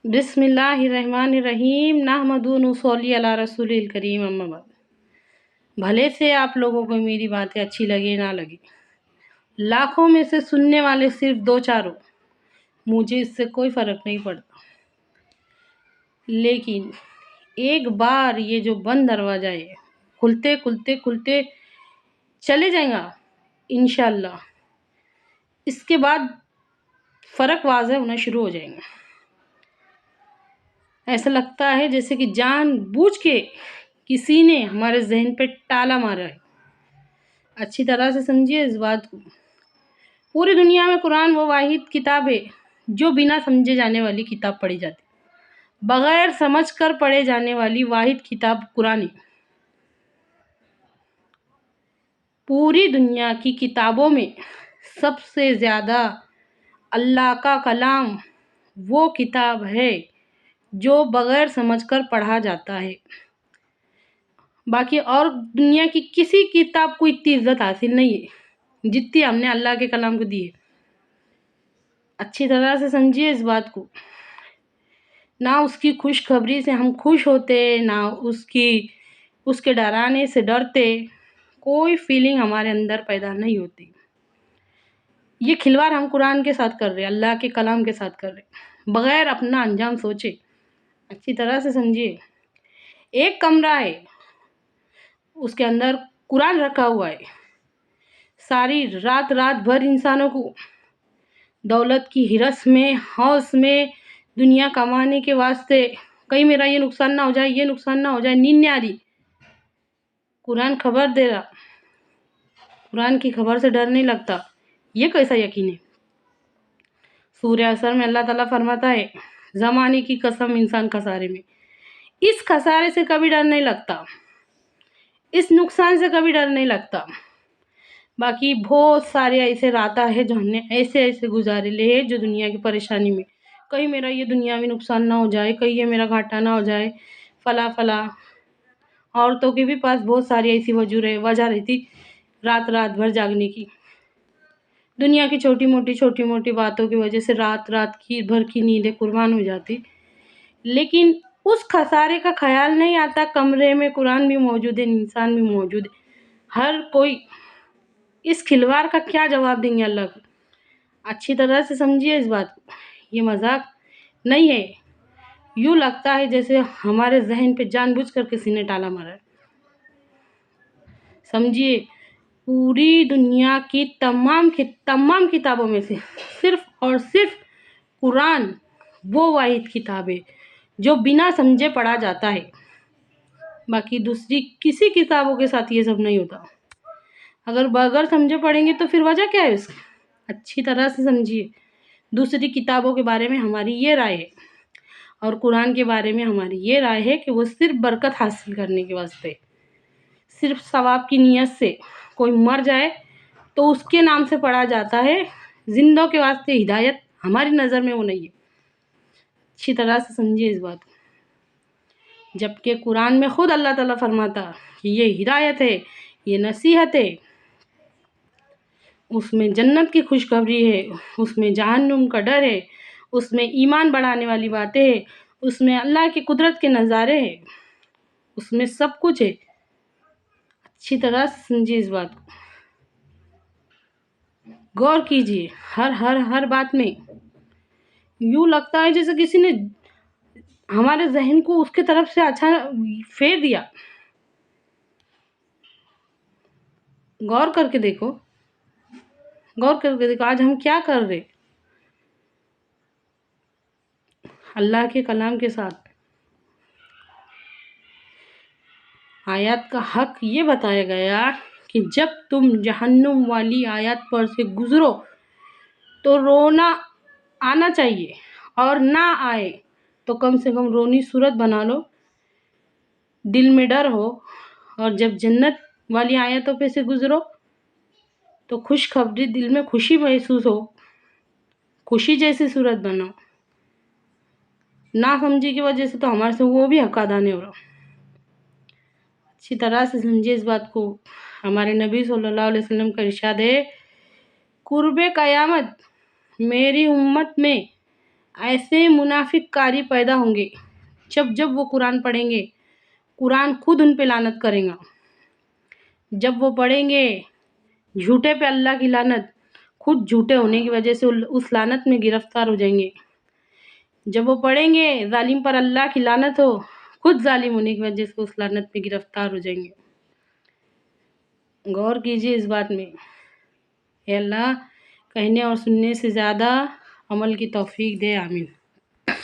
بسم اللہ الرحمن الرحیم نحمدہ ونصلی علی رسول الکریم اما بعد۔ بھلے سے آپ لوگوں کو میری باتیں اچھی لگے نہ لگے، لاکھوں میں سے سننے والے صرف دو چار ہو، مجھے اس سے کوئی فرق نہیں پڑتا، لیکن ایک بار یہ جو بند دروازہ ہے کھلتے کھلتے کھلتے چلے جائیں گا انشاءاللہ، اس کے بعد فرق واضح ہونا شروع ہو جائیں گا۔ ایسا لگتا ہے جیسے کہ جان بوجھ کے کسی نے ہمارے ذہن پہ ٹالا مارا ہے۔ اچھی طرح سے سمجھیے اس بات کو، پوری دنیا میں قرآن وہ واحد کتاب ہے جو بنا سمجھے جانے والی کتاب پڑھی جاتی ہے، بغیر سمجھ کر پڑھے جانے والی واحد کتاب قرآن ہے۔ پوری دنیا کی کتابوں میں سب سے زیادہ اللہ کا کلام وہ کتاب ہے جو بغیر سمجھ کر پڑھا جاتا ہے، باقی اور دنیا کی کسی کتاب کو اتنی عزت حاصل نہیں ہے جتنی ہم نے اللہ کے کلام کو دی ہے۔ اچھی طرح سے سمجھیے اس بات کو، نہ اس کی خوشخبری سے ہم خوش ہوتے، نہ اس کے ڈرانے سے ڈرتے، کوئی فیلنگ ہمارے اندر پیدا نہیں ہوتی۔ یہ کھلواڑ ہم قرآن کے ساتھ کر رہے، اللہ کے کلام کے ساتھ کر رہے، بغیر اپنا انجام سوچے۔ اچھی طرح سے سمجھیے، ایک کمرہ ہے، اس کے اندر قرآن رکھا ہوا ہے، ساری رات بھر انسانوں کو دولت کی ہرس میں، ہوس میں، دنیا کمانے کے واسطے، کہیں میرا یہ نقصان نہ ہو جائے، یہ نقصان نہ ہو جائے، نیند نہیں آ رہی، قرآن خبر دے رہا، قرآن کی خبر سے ڈر نہیں لگتا، یہ کیسا یقین ہے؟ سورہ عصر میں اللہ تعالیٰ فرماتا ہے، زمانے کی قسم انسان خسارے میں، اس خسارے سے کبھی ڈر نہیں لگتا، اس نقصان سے کبھی ڈر نہیں لگتا۔ باقی بہت سارے ایسے راتیں ہیں جو ہم نے ایسے گزارے لے ہیں جو دنیا کی پریشانی میں، کہیں میرا یہ دنیاوی نقصان نہ ہو جائے، کہیں یہ میرا گھاٹا نہ ہو جائے، فلاں۔ عورتوں کے بھی پاس بہت ساری ایسی وجہ رہتی رات بھر جاگنے کی، دنیا کی چھوٹی موٹی باتوں کی وجہ سے رات بھر کی نیندیں قربان ہو جاتی، لیکن اس خسارے کا خیال نہیں آتا۔ کمرے میں قرآن بھی موجود ہے، انسان بھی موجود ہے، ہر کوئی اس کھلواڑ کا کیا جواب دیں گے اللہ کو؟ اچھی طرح سے سمجھیے اس بات کو، یہ مذاق نہیں ہے، یوں لگتا ہے جیسے ہمارے ذہن پہ جان بوجھ کر کسی نے ٹالا مارا ہے۔ سمجھیے، پوری دنیا کی تمام کتابوں میں سے صرف اور صرف قرآن وہ واحد کتاب ہے جو بنا سمجھے پڑھا جاتا ہے، باقی دوسری کسی کتابوں کے ساتھ یہ سب نہیں ہوتا۔ اگر بغیر سمجھے پڑھیں گے تو پھر وجہ کیا ہے اس کی؟ اچھی طرح سے سمجھیے، دوسری کتابوں کے بارے میں ہماری یہ رائے ہے اور قرآن کے بارے میں ہماری یہ رائے ہے کہ وہ صرف برکت حاصل کرنے کے واسطے، صرف ثواب کی نیت سے کوئی مر جائے تو اس کے نام سے پڑھا جاتا ہے، زندوں کے واسطے ہدایت ہماری نظر میں وہ نہیں ہے۔ اچھی طرح سے سمجھیے اس بات کو، جبکہ قرآن میں خود اللہ تعالیٰ فرماتا کہ یہ ہدایت ہے، یہ نصیحت ہے، اس میں جنت کی خوشخبری ہے، اس میں جہنم کا ڈر ہے، اس میں ایمان بڑھانے والی باتیں ہیں، اس میں اللہ کی قدرت کے نظارے ہیں، اس میں سب کچھ ہے۔ اچھی طرح سے سمجھیے اس بات کو، غور کیجیے، ہر بات میں یوں لگتا ہے جیسے کسی نے ہمارے ذہن کو اس کی طرف سے اچھا پھیر دیا۔ غور کر کے دیکھو، آج ہم کیا کر رہے اللہ کے کلام کے ساتھ؟ آیات کا حق یہ بتایا گیا کہ جب تم جہنم والی آیات پر سے گزرو تو رونا آنا چاہیے، اور نہ آئے تو کم سے کم رونی صورت بنا لو، دل میں ڈر ہو، اور جب جنت والی آیتوں پہ سے گزرو تو خوشخبری، دل میں خوشی محسوس ہو، خوشی جیسی صورت بناؤ۔ نہ سمجھی کی وجہ سے تو ہمارے سے وہ بھی حق ادا نہیں ہو رہا۔ اچھی طرح سے سمجھے اس بات کو، ہمارے نبی صلی اللہ علیہ وسلم کا ارشاد ہے، قرب قیامت میری امت میں ایسے منافق قاری پیدا ہوں گے جب وہ قرآن پڑھیں گے قرآن خود ان پہ لعنت کرے گا. جب وہ پڑھیں گے جھوٹے پہ اللہ کی لعنت، خود جھوٹے ہونے کی وجہ سے اس لعنت میں گرفتار ہو جائیں گے. جب وہ پڑھیں گے ظالم پر اللہ کی لعنت ہو، خود ظالم ہونے کی وجہ سے اس لعنت میں گرفتار ہو جائیں گے. غور کیجیے اس بات میں. اے اللہ کہنے اور سننے سے زیادہ عمل کی توفیق دے. آمین.